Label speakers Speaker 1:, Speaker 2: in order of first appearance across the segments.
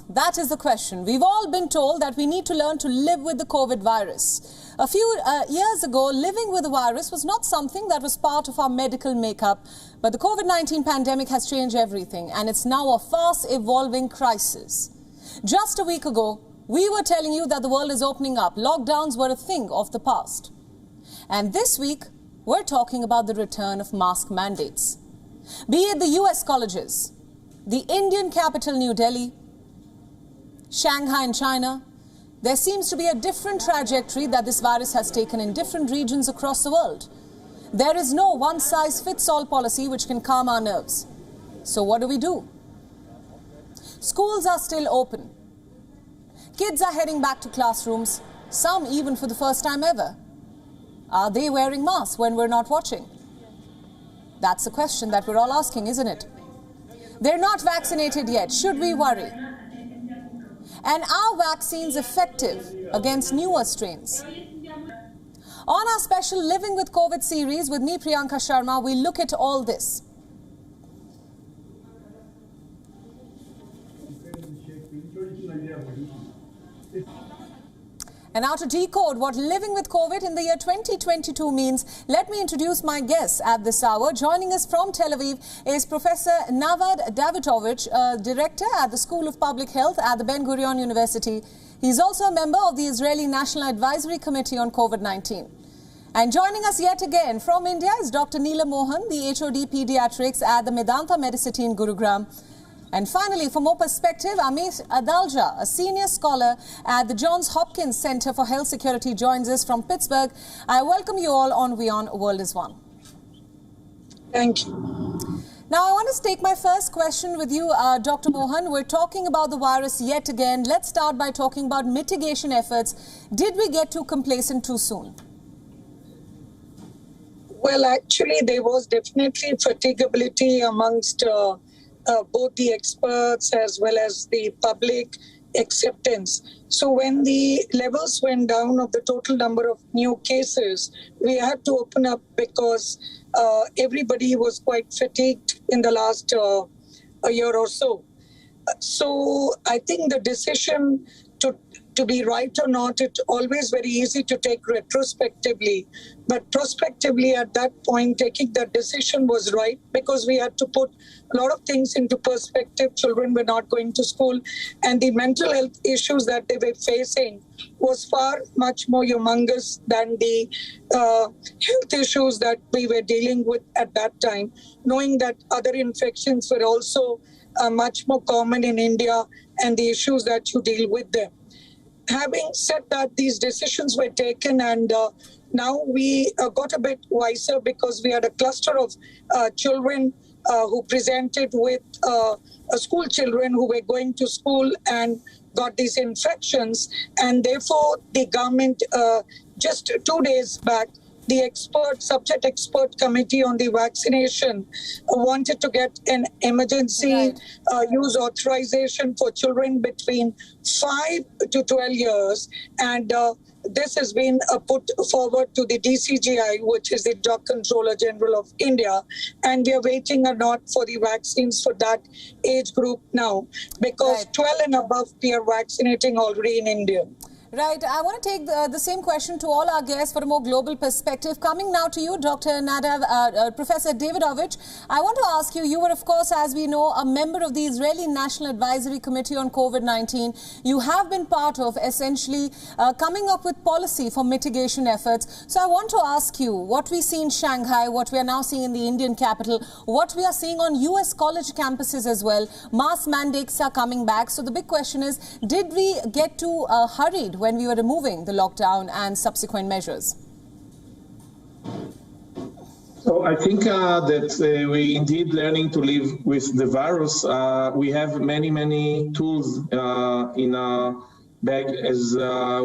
Speaker 1: That is the question. We've all been told that we need to learn to live with the COVID virus. A few years ago, living with the virus was not something that was part of our medical makeup. But the COVID-19 pandemic has changed everything, and it's now a fast-evolving crisis. Just a week ago, we were telling you that the world is opening up. Lockdowns were a thing of the past. And this week, we're talking about the return of mask mandates. Be it the US colleges, the Indian capital New Delhi, Shanghai in China, there seems to be a different trajectory that this virus has taken in different regions across the world. There is no one-size-fits-all policy which can calm our nerves. So what do? Schools are still open. Kids are heading back to classrooms, some even for the first time ever. Are they wearing masks when we're not watching? That's the question that we're all asking, isn't it? They're not vaccinated yet. Should we worry? And are vaccines effective against newer strains? On our special Living with COVID series with me, Priyanka Sharma, we look at all this. And now to decode what living with COVID in the year 2022 means, let me introduce my guests at this hour. Joining us from Tel Aviv is Professor Naved Davidovich, Director at the School of Public Health at the Ben-Gurion University. He's also a member of the Israeli National Advisory Committee on COVID-19. And joining us yet again from India is Dr. Neela Mohan, the HOD Pediatrics at the Medanta Medicity in Gurugram. And finally, for more perspective, Amit Adalja, a senior scholar at the Johns Hopkins Center for Health Security, joins us from Pittsburgh. I welcome you all on WION World is One.
Speaker 2: Thank you.
Speaker 1: Now, I want to take my first question with you, Dr. Mohan. We're talking about the virus yet again. Let's start by talking about mitigation efforts. Did we get too complacent too soon?
Speaker 2: Well, actually, there was definitely fatigability amongst both the experts as well as the public acceptance. So when the levels went down of the total number of new cases, we had to open up because everybody was quite fatigued in the last a year or so. So I think the decision to be right or not, it's always very easy to take retrospectively. But prospectively at that point, taking that decision was right because we had to put a lot of things into perspective. Children were not going to school, and the mental health issues that they were facing was far much more humongous than the health issues that we were dealing with at that time, knowing that other infections were also much more common in India and the issues that you deal with them. Having said that, these decisions were taken, and now we got a bit wiser because we had a cluster of children who presented with school children who were going to school and got these infections. And therefore, the government just 2 days back, the subject expert committee on the vaccination wanted to get an emergency use authorization for children between 5 to 12 years. And this has been put forward to the DCGI, which is the Drug Controller General of India. And we are waiting a lot for the vaccines for that age group now, because 12 and above, we are vaccinating already in India.
Speaker 1: Right. I want to take the same question to all our guests for a more global perspective. Coming now to you, Dr. Professor Davidovich, I want to ask you, you were, of course, as we know, a member of the Israeli National Advisory Committee on COVID-19. You have been part of, essentially, coming up with policy for mitigation efforts. So I want to ask you, what we see in Shanghai, what we are now seeing in the Indian capital, what we are seeing on US college campuses as well, mask mandates are coming back. So the big question is, did we get too hurried when we were removing the lockdown and subsequent measures?
Speaker 3: So I think that we indeed learning to live with the virus. We have many tools in our bag, as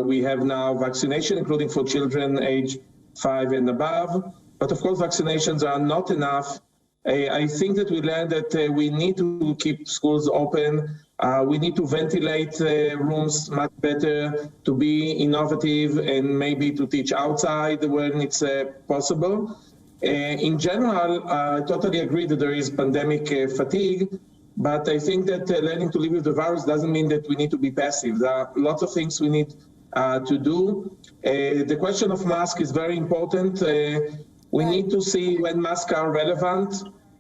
Speaker 3: we have now vaccination, including for children age 5 and above. But of course, vaccinations are not enough. I think that we learned that we need to keep schools open. We need to ventilate rooms much better, to be innovative, and maybe to teach outside when it's possible. In general, I totally agree that there is pandemic fatigue, But I think that learning to live with the virus doesn't mean that we need to be passive. There are lots of things we need to do. The question of mask is very important. We need to see when masks are relevant.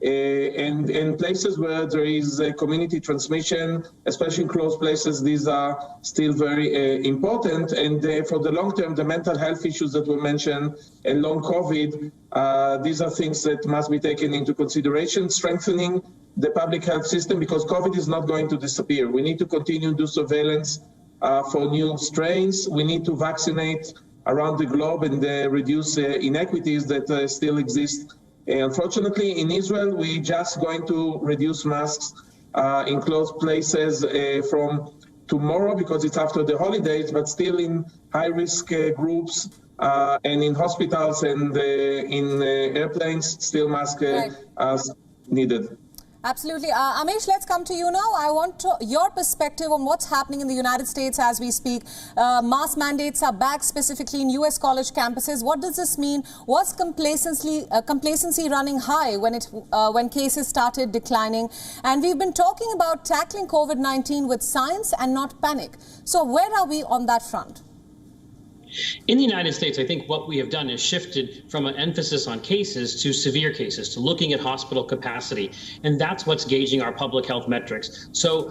Speaker 3: And in places where there is community transmission, especially in close places, these are still very important. And for the long term, the mental health issues that were mentioned and long COVID, these are things that must be taken into consideration, strengthening the public health system, because COVID is not going to disappear. We need to continue to do surveillance for new strains. We need to vaccinate around the globe and reduce inequities that still exist. Unfortunately, in Israel, we're just going to reduce masks in closed places from tomorrow because it's after the holidays, but still in high-risk groups and in hospitals and in airplanes, still masks are needed.
Speaker 1: Absolutely. Amish, let's come to you now. I want your perspective on what's happening in the United States as we speak. Mask mandates are back specifically in U.S. college campuses. What does this mean? Was complacency running high when cases started declining? And we've been talking about tackling COVID-19 with science and not panic. So where are we on that front?
Speaker 4: In the United States, I think what we have done is shifted from an emphasis on cases to severe cases, to looking at hospital capacity. And that's what's gauging our public health metrics. So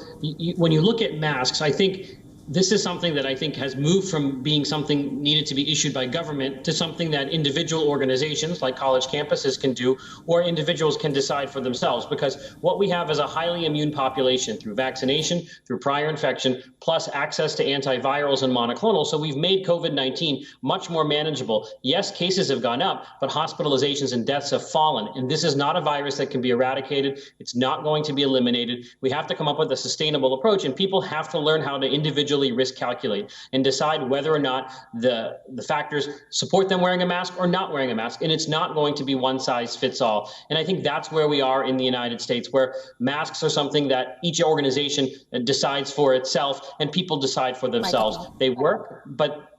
Speaker 4: when you look at masks, I think this is something that I think has moved from being something needed to be issued by government to something that individual organizations like college campuses can do, or individuals can decide for themselves. Because what we have is a highly immune population through vaccination, through prior infection, plus access to antivirals and monoclonals. So we've made COVID-19 much more manageable. Yes, cases have gone up, but hospitalizations and deaths have fallen. And this is not a virus that can be eradicated. It's not going to be eliminated. We have to come up with a sustainable approach, and people have to learn how to individually risk calculate and decide whether or not the factors support them wearing a mask or not wearing a mask. And it's not going to be one size fits all. And I think that's where we are in the United States, where masks are something that each organization decides for itself and people decide for themselves. They work, but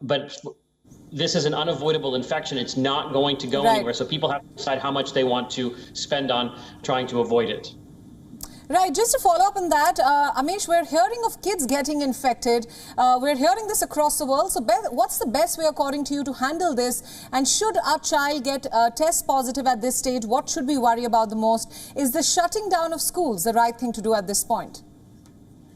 Speaker 4: this is an unavoidable infection. It's not going to go anywhere. So people have to decide how much they want to spend on trying to avoid it.
Speaker 1: Right, just to follow up on that, Amish, we're hearing of kids getting infected. We're hearing this across the world. So what's the best way, according to you, to handle this? And should our child get test positive at this stage, what should we worry about the most? Is the shutting down of schools the right thing to do at this point?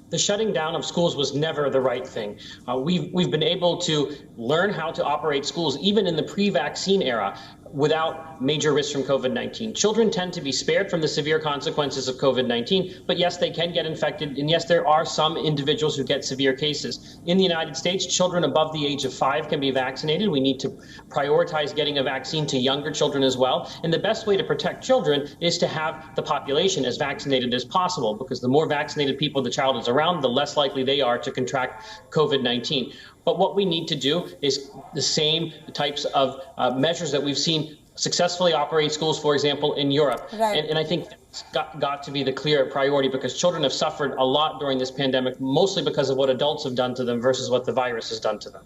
Speaker 4: The shutting down of schools was never the right thing. We've been able to learn how to operate schools, even in the pre-vaccine era, without major risks from COVID-19. Children tend to be spared from the severe consequences of COVID-19, but yes, they can get infected, and yes, there are some individuals who get severe cases. In the United States, children above the age of 5 can be vaccinated. We need to prioritize getting a vaccine to younger children as well, and the best way to protect children is to have the population as vaccinated as possible, because the more vaccinated people the child is around, the less likely they are to contract COVID-19. But what we need to do is the same types of measures that we've seen successfully operate schools, for example, in Europe. And I think that's got to be the clear priority, because children have suffered a lot during this pandemic, mostly because of what adults have done to them versus what the virus has done to them.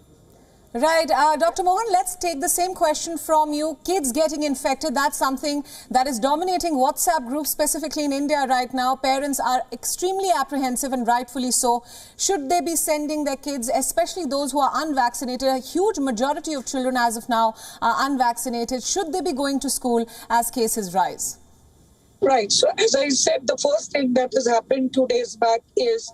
Speaker 1: Right. Dr. Mohan, let's take the same question from you. Kids getting infected, that's something that is dominating WhatsApp groups, specifically in India right now. Parents are extremely apprehensive, and rightfully so. Should they be sending their kids, especially those who are unvaccinated? A huge majority of children as of now are unvaccinated. Should they be going to school as cases rise?
Speaker 2: Right. So as I said, the first thing that has happened 2 days back is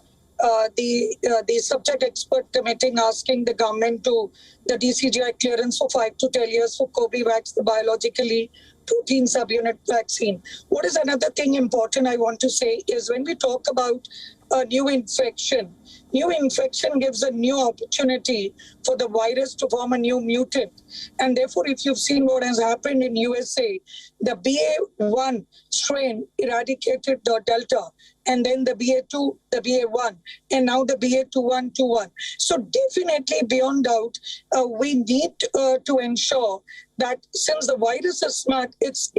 Speaker 2: the subject expert committee asking the government to the DCGI clearance for 5 to 10 years for Covivax, the biologically protein subunit vaccine. What is another thing important I want to say is when we talk about a new infection gives a new opportunity for the virus to form a new mutant. And therefore, if you've seen what has happened in USA, the BA1 strain eradicated the Delta, and then the BA2, the BA1, and now the BA2121. So definitely, beyond doubt, we need to ensure that since the virus is smart, it's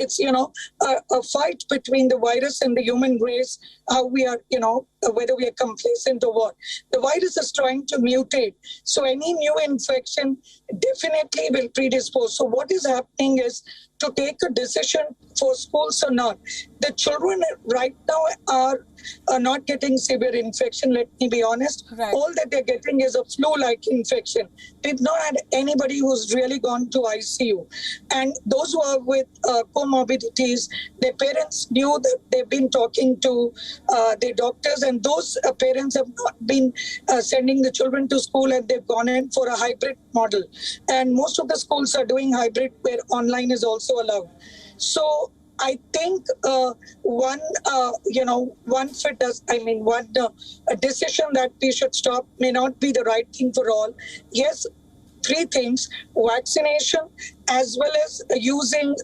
Speaker 2: a fight between the virus and the human race, how we are, whether we are complacent or what. The virus is trying to mutate. So any new infection definitely will predispose. So what is happening is to take a decision for schools or not. The children right now are not getting severe infection, let me be honest.
Speaker 1: Right.
Speaker 2: All that they're getting is a flu-like infection. They've not had anybody who's really gone to ICU. And those who are with comorbidities, their parents knew that they've been talking to their doctors, and those parents have not been sending the children to school, and they've gone in for a hybrid model. And most of the schools are doing hybrid where online is also allowed. So I think one decision that we should stop may not be the right thing for all. Yes, three things: vaccination as well as using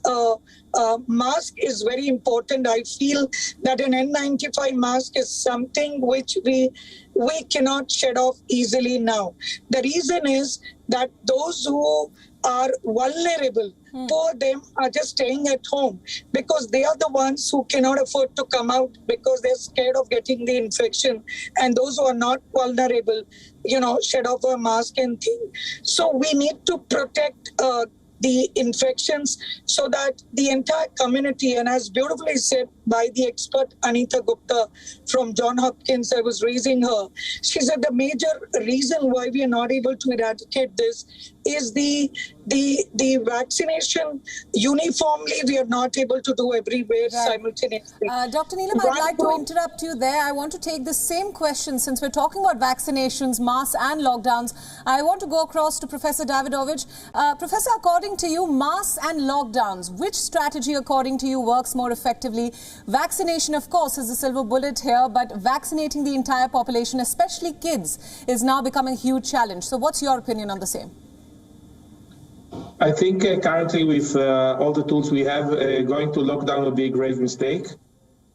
Speaker 2: mask is very important. I feel that an N95 mask is something which we cannot shed off easily now. The reason is that those who are vulnerable, for them are just staying at home because they are the ones who cannot afford to come out because they're scared of getting the infection. And those who are not vulnerable, shed off a mask and thing. So we need to protect the infections so that the entire community, and as beautifully said by the expert Anita Gupta from Johns Hopkins, I was raising her. She said the major reason why we are not able to eradicate this is the vaccination uniformly we are not able to do everywhere simultaneously.
Speaker 1: Dr. Neelam, I'd like to interrupt you there. I want to take the same question since we're talking about vaccinations, masks and lockdowns. I want to go across to Professor Davidovich. Professor, according to you, masks and lockdowns, which strategy according to you works more effectively? Vaccination, of course, is the silver bullet here, but vaccinating the entire population, especially kids, is now becoming a huge challenge. So what's your opinion on the same?
Speaker 3: I think currently with all the tools we have, going to lockdown would be a grave mistake.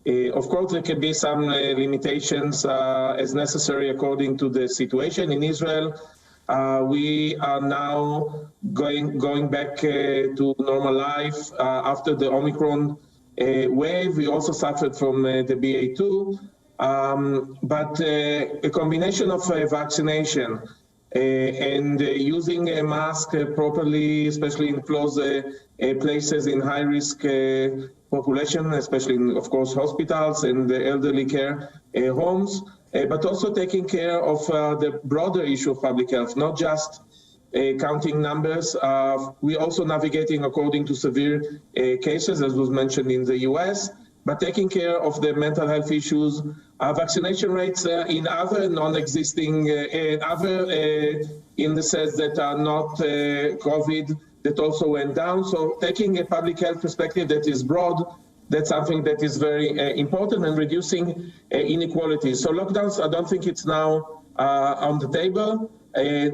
Speaker 3: Of course, there can be some limitations as necessary according to the situation. In Israel, we are now going back to normal life after the Omicron wave. We also suffered from the BA2, but a combination of vaccination and using a mask properly, especially in close places in high-risk population, especially in, of course, hospitals and the elderly care homes, but also taking care of the broader issue of public health, not just counting numbers. We're also navigating according to severe cases, as was mentioned in the US, but taking care of the mental health issues, vaccination rates in other non-existing, other indices that are not COVID that also went down. So taking a public health perspective that is broad, that's something that is very important, and reducing inequalities. So lockdowns, I don't think it's now on the table.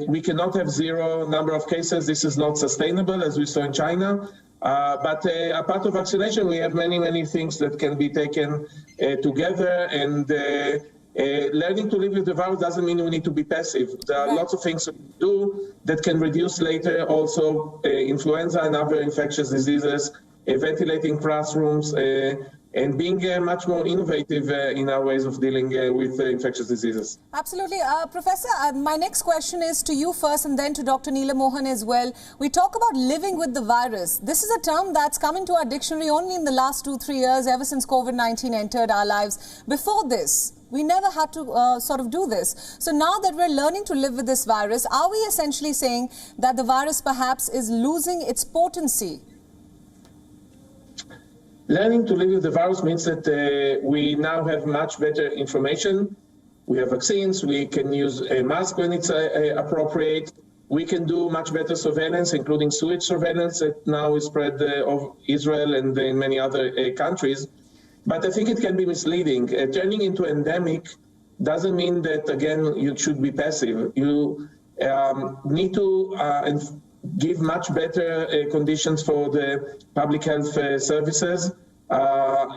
Speaker 3: We cannot have zero number of cases. This is not sustainable, as we saw in China. But apart of vaccination, we have many things that can be taken together. And learning to live with the virus doesn't mean we need to be passive. There are lots of things to do that can reduce later also influenza and other infectious diseases, ventilating classrooms, and being much more innovative in our ways of dealing with infectious diseases.
Speaker 1: Absolutely. Professor, my next question is to you first and then to Dr. Neelam Mohan as well. We talk about living with the virus. This is a term that's come into our dictionary only in the last 2-3 years, ever since COVID-19 entered our lives. Before this, we never had to sort of do this. So now that we're learning to live with this virus, are we essentially saying that the virus perhaps is losing its potency?
Speaker 3: Learning to live with the virus means that we now have much better information. We have vaccines, we can use a mask when it's appropriate. We can do much better surveillance, including sewage surveillance that now is spread over Israel and in many other countries. But I think it can be misleading. Turning into endemic doesn't mean that, again, you should be passive. You need to give much better conditions for the public health services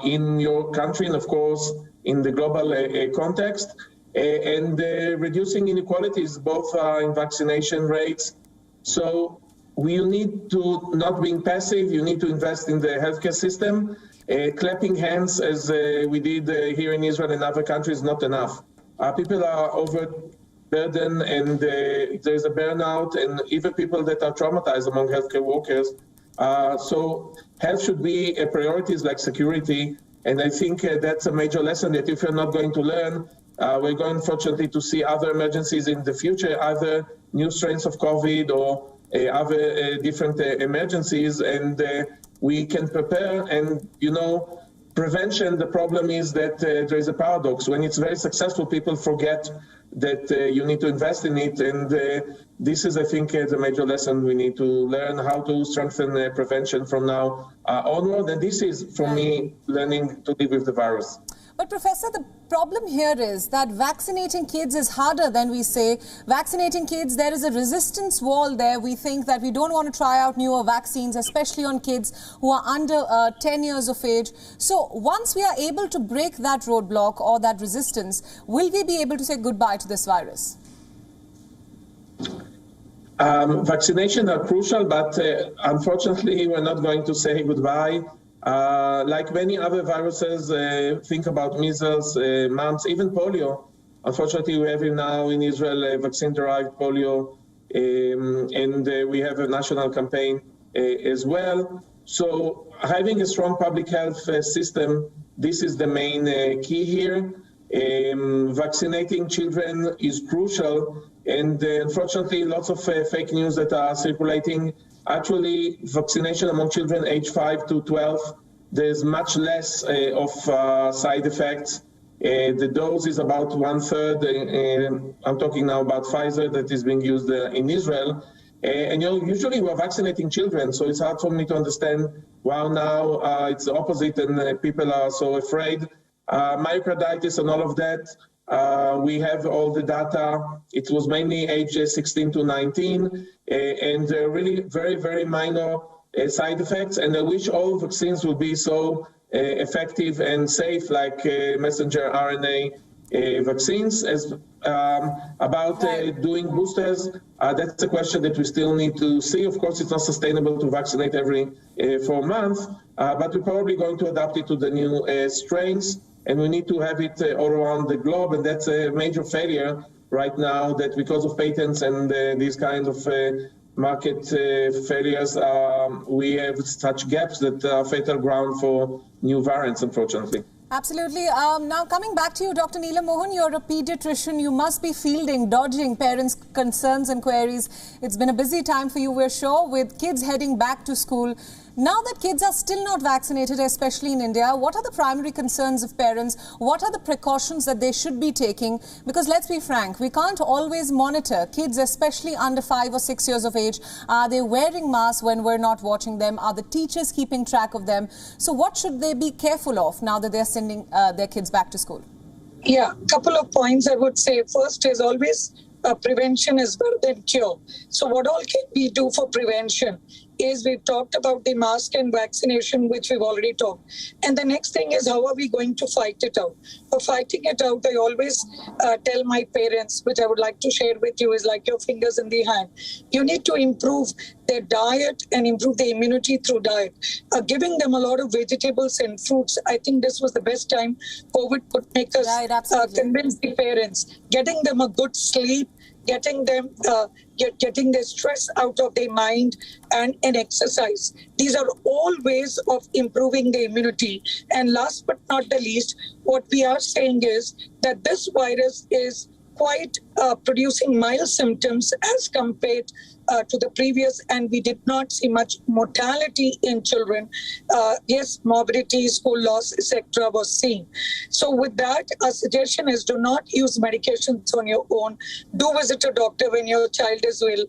Speaker 3: in your country and, of course, in the global context, and reducing inequalities, both in vaccination rates. So we need to not being passive. You need to invest in the healthcare system. Clapping hands, as we did here in Israel and other countries, not enough. People are overburdened, and there's a burnout, and even people that are traumatized among healthcare workers So health should be a priority like security. And I think that's a major lesson that if we're not going to learn, we're going, unfortunately, to see other emergencies in the future, either new strains of COVID or other different emergencies, and we can prepare. And, you know, prevention, the problem is that there is a paradox. When it's very successful, people forget that you need to invest in it. And this is, I think, the major lesson we need to learn, how to strengthen prevention from now onward. And this is, for me, learning to live with the virus.
Speaker 1: But Professor, the problem here is that vaccinating kids is harder than we say. Vaccinating kids, there is a resistance wall there. We think that we don't want to try out newer vaccines, especially on kids who are under 10 years of age. So once we are able to break that roadblock or that resistance, will we be able to say goodbye to this virus?
Speaker 3: Vaccination are crucial, but unfortunately, we're not going to say goodbye. Like many other viruses, think about measles, mumps, even polio. Unfortunately, we have now in Israel vaccine-derived polio, and we have a national campaign as well. So having a strong public health system, this is the main key here. Vaccinating children is crucial, and unfortunately, lots of fake news that are circulating. Actually, vaccination among children aged 5 to 12, there's much less of side effects. The dose is about 1/3. I'm talking now about Pfizer that is being used in Israel. And you know, usually we're vaccinating children, so it's hard for me to understand why now it's the opposite and people are so afraid. Myocarditis and all of that, we have all the data. It was mainly age 16 to 19, and really very, very minor side effects. And I wish all vaccines would be so effective and safe, like messenger RNA vaccines. As about doing boosters, that's a question that we still need to see. Of course, it's not sustainable to vaccinate every 4 months, but we're probably going to adapt it to the new strains. And we need to have it all around the globe, and that's a major failure right now, that because of patents and these kinds of market failures, we have such gaps that are fatal ground for new variants, unfortunately.
Speaker 1: Absolutely. Now, coming back to you, Dr. Neelam Mohan, you're a pediatrician. You must be dodging parents' concerns and queries. It's been a busy time for you, we're sure, with kids heading back to school. Now that kids are still not vaccinated, especially in India, what are the primary concerns of parents? What are the precautions that they should be taking? Because let's be frank, we can't always monitor kids, especially under 5 or 6 years of age. Are they wearing masks when we're not watching them? Are the teachers keeping track of them? So what should they be careful of now that they're sending their kids back to school?
Speaker 2: Yeah, couple of points I would say. First is always prevention is better than cure. So what all can we do for prevention? Is we've talked about the mask and vaccination, which we've already talked. And the next thing is, how are we going to fight it out? For fighting it out, I always tell my parents, which I would like to share with you, is like your fingers in the hand. You need to improve their diet and improve the immunity through diet. Giving them a lot of vegetables and fruits. I think this was the best time COVID could make us convince the parents. Getting them a good sleep, getting them getting their stress out of their mind, and exercise. These are all ways of improving the immunity. And last but not the least, what we are saying is that this virus is quite producing mild symptoms as compared to the previous, and we did not see much mortality in children. Yes, morbidity, school loss, etc. was seen. So with that, our suggestion is do not use medications on your own. Do visit a doctor when your child is ill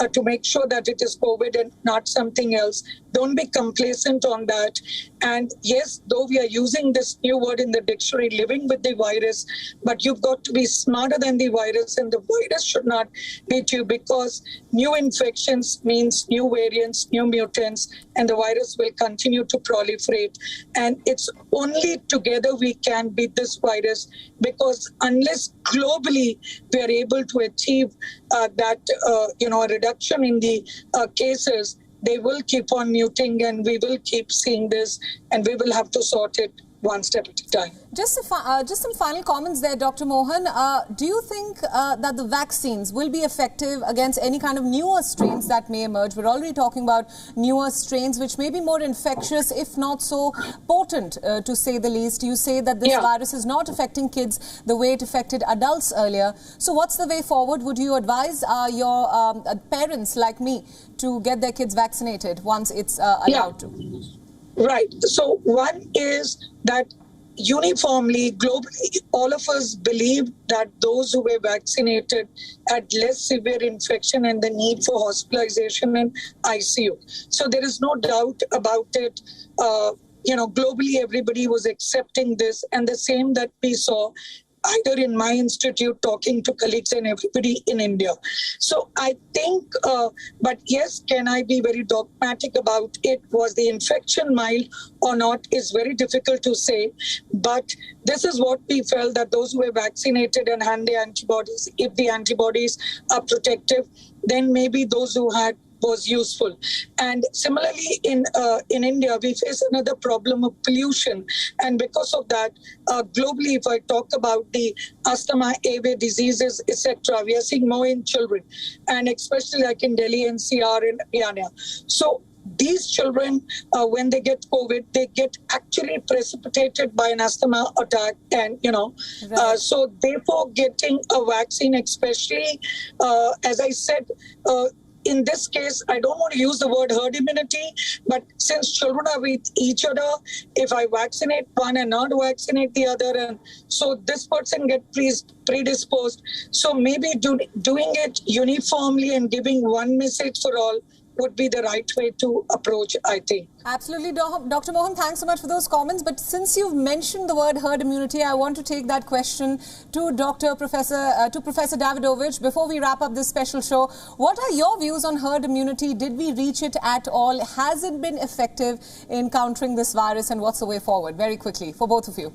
Speaker 2: to make sure that it is COVID and not something else. Don't be complacent on that. And yes, though we are using this new word in the dictionary, living with the virus, but you've got to be smarter than the virus, and the virus should not beat you, because new infections means new variants, new mutants, and the virus will continue to proliferate. And it's only together we can beat this virus, because unless globally we are able to achieve that, a reduction in the cases, they will keep on muting, and we will keep seeing this, and we will have to sort it one step at a time.
Speaker 1: Just some final comments there, Dr. Mohan. Do you think that the vaccines will be effective against any kind of newer strains that may emerge? We're already talking about newer strains which may be more infectious, if not so potent, to say the least. You say that this virus is not affecting kids the way it affected adults earlier. So what's the way forward? Would you advise your parents like me to get their kids vaccinated once it's allowed to?
Speaker 2: Right. So one is that uniformly, globally, all of us believe that those who were vaccinated had less severe infection and the need for hospitalization and ICU. So there is no doubt about it. Globally, everybody was accepting this, and the same that we saw either in my institute, talking to colleagues and everybody in India. So I think, but yes, can I be very dogmatic about it? Was the infection mild or not is very difficult to say. But this is what we felt, that those who were vaccinated and had the antibodies, if the antibodies are protective, then maybe those who had was useful. And similarly, in India, we face another problem of pollution. And because of that, globally, if I talk about the asthma, airway diseases, etc., we are seeing more in children, and especially like in Delhi, NCR, and Haryana. So these children, when they get COVID, they get actually precipitated by an asthma attack. And, so therefore getting a vaccine, especially, as I said, in this case, I don't want to use the word herd immunity, but since children are with each other, if I vaccinate one and not vaccinate the other, and so this person gets predisposed. So maybe doing it uniformly and giving one message for all would be the right way to approach, I think.
Speaker 1: Absolutely. Dr. Mohan, thanks so much for those comments. But since you've mentioned the word herd immunity, I want to take that question to Professor Davidovich before we wrap up this special show. What are your views on herd immunity? Did we reach it at all? Has it been effective in countering this virus, and what's the way forward? Very quickly, for both of you.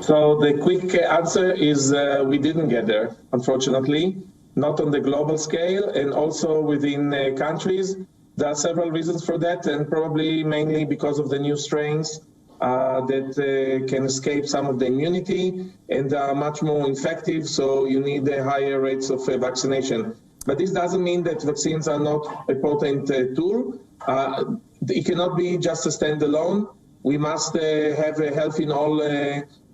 Speaker 3: So the quick answer is we didn't get there, unfortunately. Not on the global scale, and also within countries. There are several reasons for that, and probably mainly because of the new strains that can escape some of the immunity and are much more infective, so you need higher rates of vaccination. But this doesn't mean that vaccines are not a potent tool. It cannot be just a standalone. We must have a health in all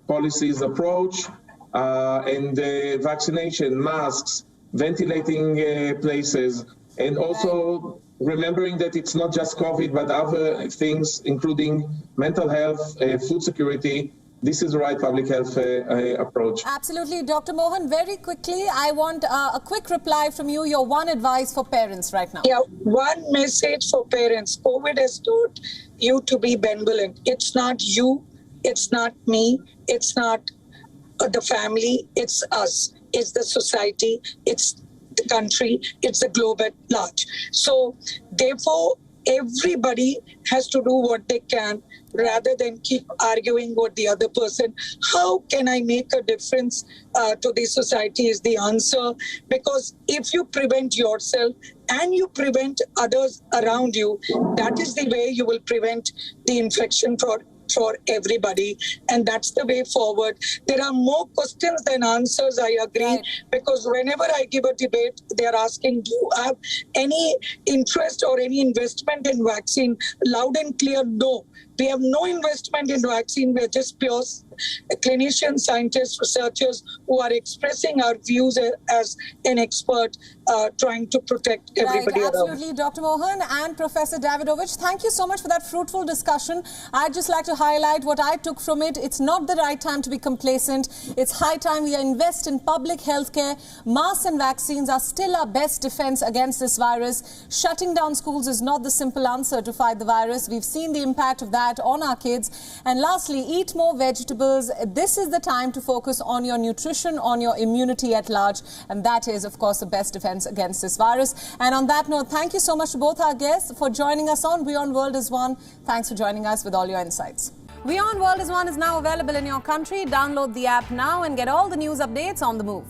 Speaker 3: policies approach, and vaccination, masks, ventilating places, and also remembering that it's not just COVID, but other things, including mental health, food security. This is the right public health approach.
Speaker 1: Absolutely. Dr. Mohan, very quickly, I want a quick reply from you, your one advice for parents right now.
Speaker 2: Yeah, one message for parents. COVID has taught you to be benevolent. It's not you, it's not me, it's not the family, it's us. It's the society, it's the country, it's the globe at large. So therefore, everybody has to do what they can rather than keep arguing what the other person. How can I make a difference to the society is the answer. Because if you prevent yourself and you prevent others around you, that is the way you will prevent the infection for everybody, and that's the way forward. There are more questions than answers, I agree, right. Because whenever I give a debate, they are asking, do you have any interest or any investment in vaccine? Loud and clear, no. We have no investment in vaccine. We are just pure clinicians, scientists, researchers who are expressing our views as an expert trying to protect everybody around.
Speaker 1: Absolutely, Dr. Mohan and Professor Davidovich, thank you so much for that fruitful discussion. I'd just like to highlight what I took from it. It's not the right time to be complacent. It's high time we invest in public health care. Masks and vaccines are still our best defense against this virus. Shutting down schools is not the simple answer to fight the virus. We've seen the impact of that on our kids. And lastly, eat more vegetables. This is the time to focus on your nutrition, on your immunity at large. And that is, of course, the best defense against this virus. And on that note, thank you so much to both our guests for joining us on WION World is One. Thanks for joining us with all your insights. WION World is One is now available in your country. Download the app now and get all the news updates on the move.